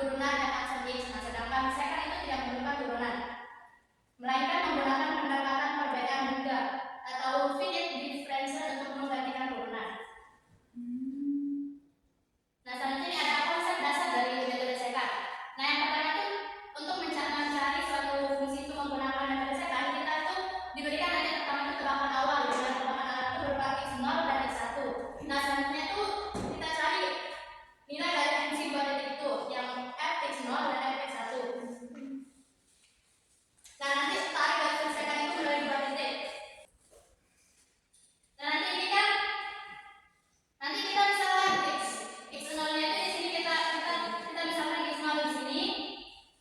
turunan f(x). Nah, sedangkan sekan itu tidak memerlukan turunan, melainkan menggunakan pendekatan perbedaan mudah atau finite differential untuk menggantikan turunan. Nah, selanjutnya ada konsep dasar dari metode sekan. Nah, yang pertama itu untuk mencari suatu fungsi itu menggunakan metode sekan, kita itu diberikan nanti pertama itu tebakan awal, di mana tebakan awal itu berupa x0 dan x1. Nah, selanjutnya itu kita cari nilai dari fungsi dua titik itu yang f(x0) dan f(x1). Nah, nanti tarik garis sekan itu dari dua titik. Nah, nanti ini kan nanti kita misalkan x0 nya itu di sini kita misalkan x0 di sini,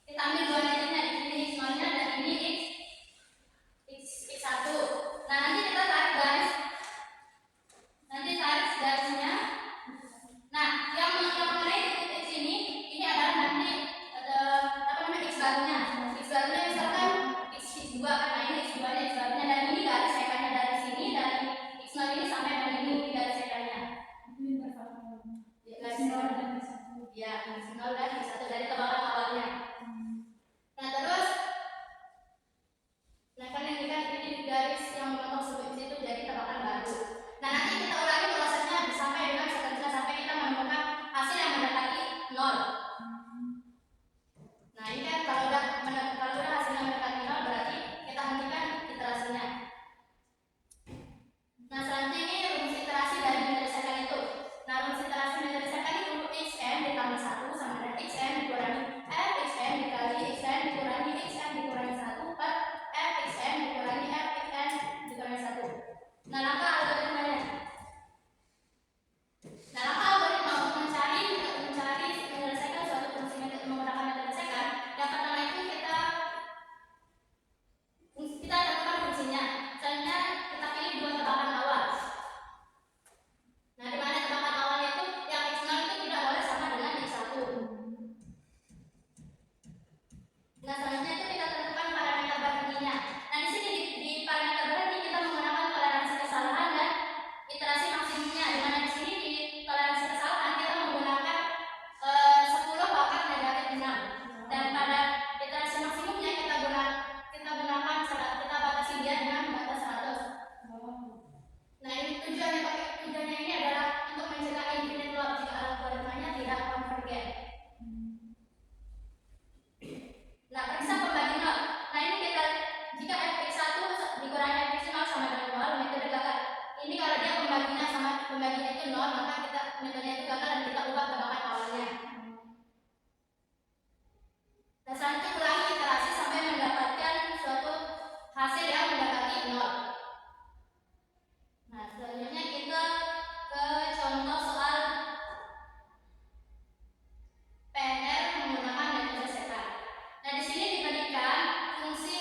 kita ambil dua titiknya di sini x0 nya dan ini x1. Nah, nanti kita tarik garis, garisnya. Nah, yang mengenai titik sini ini adalah nanti x barunya. X barunya misalkan x2 kan, nah ini x2 nya, x barunya, dan ini garis sekannya dari sini, dari x0 ini sampai dan ini garis sekannya. Garis 0 dan x1. Ya, x0 dan x1 dari tebakan awalnya. Nah, terus kan ini garis yang memotong sebelum itu jadi tebakan baru. Nah, nanti kita ulangi prosesnya sampai dengan seterusnya sampai kita menemukan hasil yang mendekati 0. Nah, ini kan kalau udah hasilnya mendekati 0 berarti kita hentikan iterasinya. Nah, selanjutnya ini rumus iterasi dari metode sekan itu. Nah, rumus iterasi metode sekan itu xn ditambah 1 sama dengan xn dikurangi fxn dikali xn dikurangi xn dikurangi 1 per fxn dikurangi fxn dikurangi 1. Nah, langkah algoritmanya. Nah, langkah algoritma untuk menyelesaikan suatu fungsi menggunakan metode sekan, yang pertama itu kita tentukan fungsinya. Selanjutnya kita pilih dua tebakan awal. Nah, di mana tebakan awalnya itu yang x0 itu tidak boleh sama dengan x1. Nah, selanjutnya itu kita tentukan parameter berhentinya. Nah, di sini di parameter berhenti kita menggunakan toleransi kesalahan dan iterasi maksimumnya. Di mana di sini di toleransi kesalahan kita menggunakan 10 bahkan negatif 6. Dan pada iterasi maksimumnya kita batasi dia dengan batas 100. Nah, ini tujuannya ini adalah untuk mencegah infinite loop jika algoritmanya tidak konvergen. Nah, periksa pembagi nol. Nah, ini kita jika fx1 dikurangi fx0 sama dengan 0, metode gagal. Ini kalau dia pembaginya itu 0, maka metodenya itu gagal dan kita ubah tebakan awalnya. Nah, selanjutnya ulangi iterasi sampai mendapatkan suatu hasil yang mendekati 0. Nah, selanjutnya kita ke contoh soal PNR menggunakan metode sekan. Nah, di sini diberikan fungsi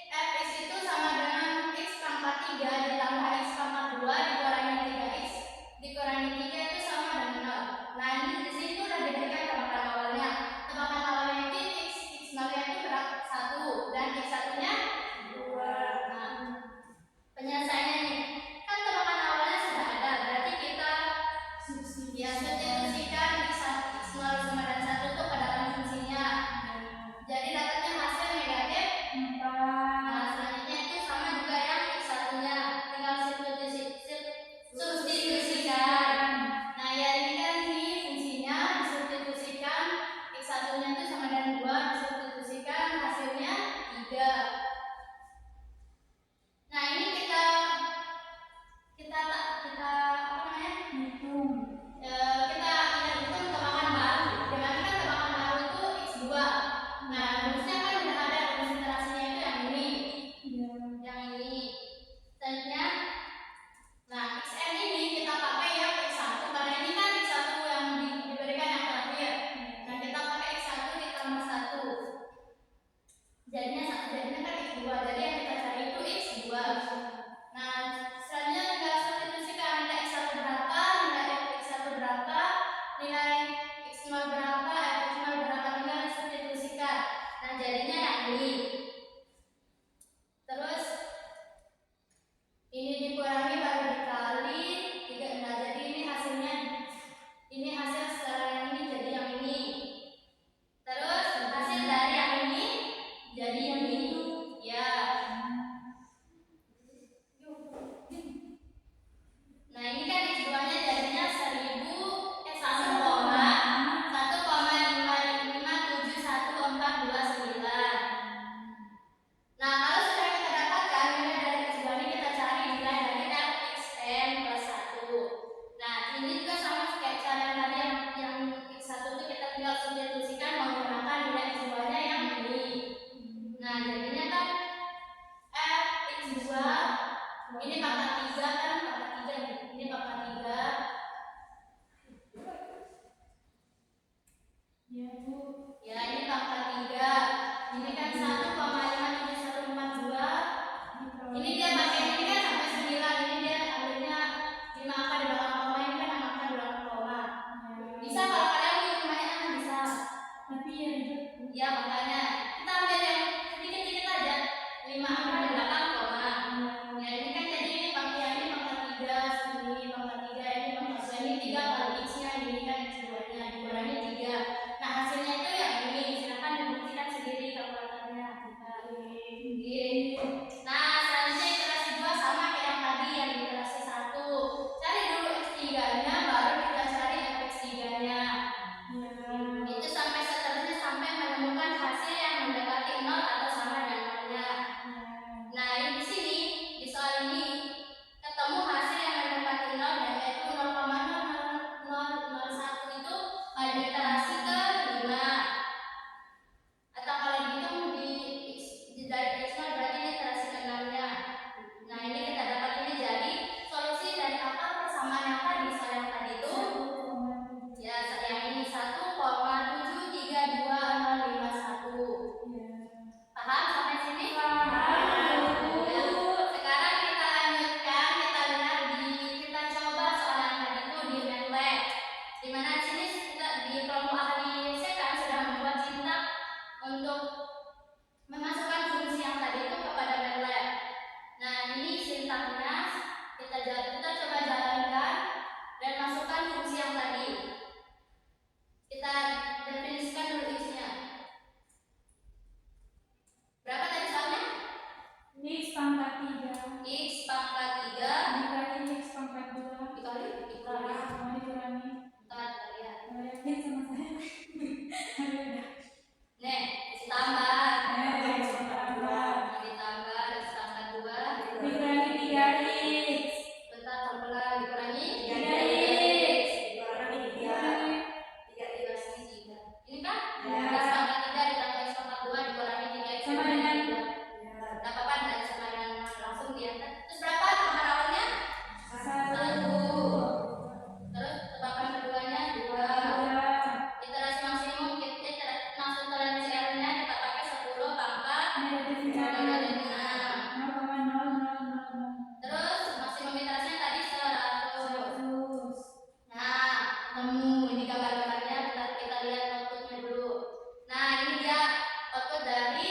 fx itu sama dengan x pangkat 3 ditambah x pangkat 2 dikurangi 3x dikurangi 3 itu sama dengan 0. Nah, ini di sini sudah diberikan tebakan awalnya. Tebakan awalnya itu x0 nya itu berat 1 dan x1 nya 2. Nah, penyelesaiannya ini kan tebakan awalnya sudah ada, berarti kita substitusikan x0 sama dan 1 itu ke dalam fungsinya. Jadi dapatnya hasil negatif 4. Nah, selanjutnya itu sama juga yang x1 nya, tinggal substitusikan. Nah, ya ini kan ini fungsinya disubstitusikan, x1 nya itu sama dengan 2, disubstitusikan hasilnya 3. Nah, ini kita hitung. Kita hitung tebakan baru. Dengan kan tebakan baru itu x2. Nah, rumusnya kan udah ada, rumus iterasinya itu yang ini. Yang ini. Selanjutnya, nah, xn ini kita pakai yang x1 karena ini kan x1 yang diberikan yang terakhir. Nah, kita pakai x1 ditambah 1. Jadinya kan x2. Jadi yang kita cari itu x2. Nah, selanjutnya tinggal substitusikan nilai x1 berapa, nilai x1 berapa, nilai x0 berapa, fx0 berapa, tinggal substitusikan. Nah, jadinya yang ini. Terus ini dikurangi baru dikali 3. Nah, jadi ini hasilnya, ini hasil secara yang ini jadi yang ini. substitusikan menggunakan nilai X2-nya yang ini. Nah, jadinya kan X2 ini pangkat 3 kan, pangkat 3 nih. Ini pangkat 3. Ya, Bu. Ya, ini pangkat 3. Ini kan 1,57142. Ini dia pakai ini kan sampai 9. Ini dia ambilnya 5 angka di belakang koma, ini kan 6 angka di belakang koma. Bisa kalau kalian punya banyak bisa. Tapi ya ribet. Ya, makanya kita ambil yang sedikit-sedikit aja. 5 angka di belakang koma. Ya, ini kan jadi ini pangkat 3, ini pangkat 3, ini pangkat 2, ini 3 kali X-nya, ini kan X2-nya dikurangi 3. Nah, hasilnya itu yang ini, silakan dibuktikan sendiri kalkulatornya. Nah, selanjutnya iterasi 2 sama kayak yang tadi, yang di iterasi 1. Cari dulu X3-nya, baru kita cari Fx3-nya. Itu sampai seterusnya sampai menemukan hasil yang mendekati 0 atau sama dengan 0-nya. Nah, di sini, di soal ini, ketemu hasil yang mendekati 0, yaitu 0,0001 itu pada iterasi ke-5. Atau kalau dihitung dari X0 berarti ini iterasi ke-6-nya. Nah, ini kita dapat ini jadi solusi dari apa persamaan yang tadi, soal yang tadi itu ya yang ini 1,732051. Paham sampai sini? Paham. Ya. Sekarang kita lanjutkan, kita lihat kita coba soal yang tadi itu di MATLAB. Di mana di sini kita di kelompok ahli sekan sudah membuat sintak untuk memasukkan fungsi yang tadi itu kepada MATLAB. Nah, ini sintaknya kita coba jalankan dan masukkan fungsi yang tadi. Kita definisikan dulu X-nya. Berapa tadi soalnya? X pangkat 3. X pangkat 3 dikali X pangkat 2 dikurangi. dikurangi. Bentar, lihat. Yakin sama saya? Nih, ditambah. Ditambah. Ditambah X pangkat 2 Dikurangi 3X. bentar, tambah dikurangi 3X. dikurangi 3 dikurangi 3. Ini kan? Ya. X pangkat 3 ditambah X pangkat 2 dikurangi 3X Sama dengan 3. Enggak apa-apa, enggak sama dengan langsung diangkat. Terus berapa tebakan awalnya? 1. Terus tebakan keduanya 2. Iterasi maksimum maksud toleransi R-nya kita pakai 10 pangkat negatif 6. Terus maksimum iterasinya tadi 100. Nah, ketemu ini gambar-gambarnya, kita lihat outputnya dulu. Nah, ini dia output dari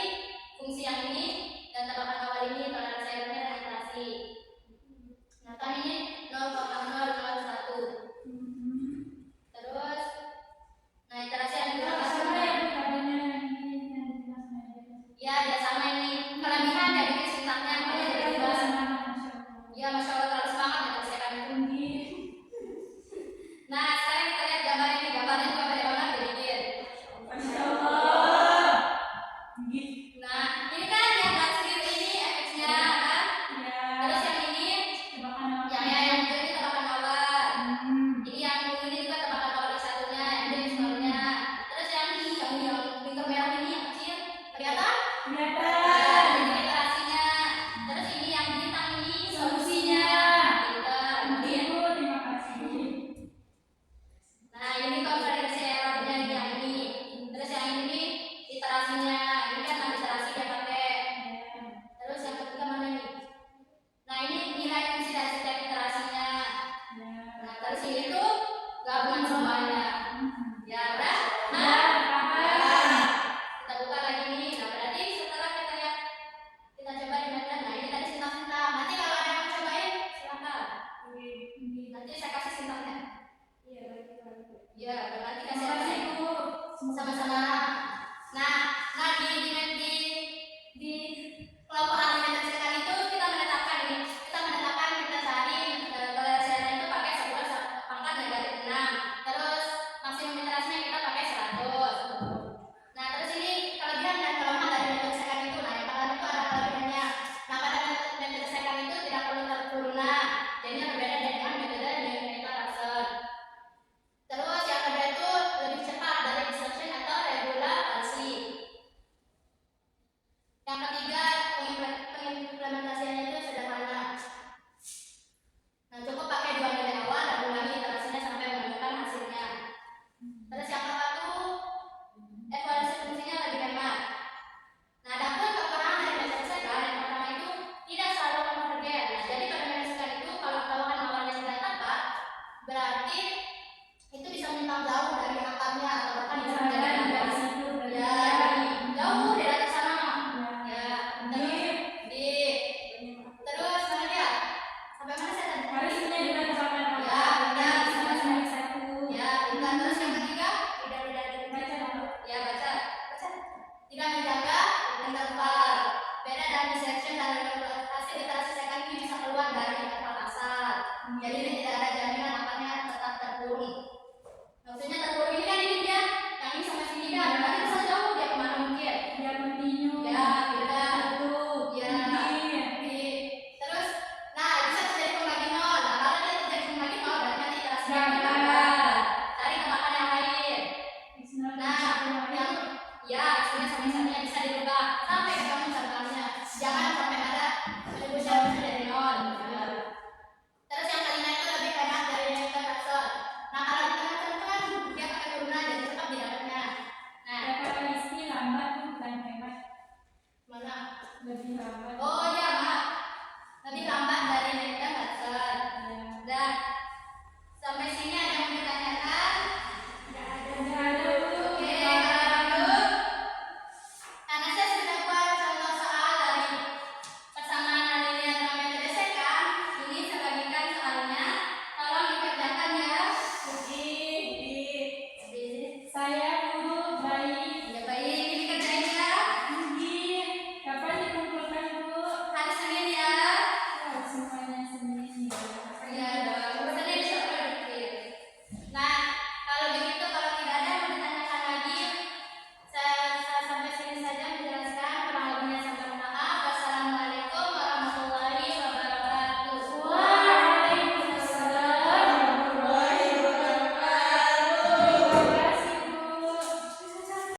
fungsi yang ini dan tebakan awal ini toleransi R-nya dan iterasi. Nah, kan ini 0,001. Terus nah, iterasi yang digunakan ya sama ini kelebihan dari sintaknya pada jadi 2. Ya, Masya Allah, terlalu semangat ya saya kan. Nah, sekarang kita lihat gambar ini, gambarnya juga beda banget sedikit. Nah, ini kan yang garis biru ini Fx-nya kan? Terus yang ini yang hijau ini tebakan awal. Ini yang ungu ini juga tebakan awal X1-nya, yang ini X0-nya. Terus yang pinker merah ini yang kecil, kelihatan? Ini iterasinya. Terus ini yang bintang ini solusinya. Nah, ini konvergensi errornya yang ini. Terus yang ini iterasinya. Ini kan ada iterasi dia pakai. Terus yang ketiga mana nih? Nah, ini nilai fungsi dari setiap iterasinya. Nah, terus ini tuh gabungan semuanya. Ya, udah? Kita buka lagi nih. Nah, berarti setelah kita lihat, kita coba di MATLAB. Nah, ini tadi sintak-sintak. Nanti kalau ada yang mau cobain, silakan. Nanti saya kasih sintaknya. Ya, nanti kasih sama-sama. Nah, di kelompok ahli metode sekan itu kita menetapkan ini. Kita cari toleransi itu pakai 11 pangkat negatif 6. Terus maksimum iterasinya kita pakai 100. Nah, terus ini kelebihan dan kelemahan dari metode sekan itu. Nah, yang pertama itu ada kelebihannya. Nah, pada metode sekan itu tidak perlu turunan. Jadinya berbeda dengan metode Newton-Raphson. Terus yang kedua itu lebih cepat dari research Ya, nanti bisa jauh dia kemana mungkin. Dia continue. Ya, benar. Tutup. Ya. Ini. Terus, nah bisa terjadi pembagi nol. Nah, kalau dia terjadi pembagi nol, berarti nanti terasinya Gagal. gagal. Cari tebakan yang lain. X0 Nah, yang ya sebenarnya sama misalnya bisa dirubah sampai ketemu contohnya. Jangan sampai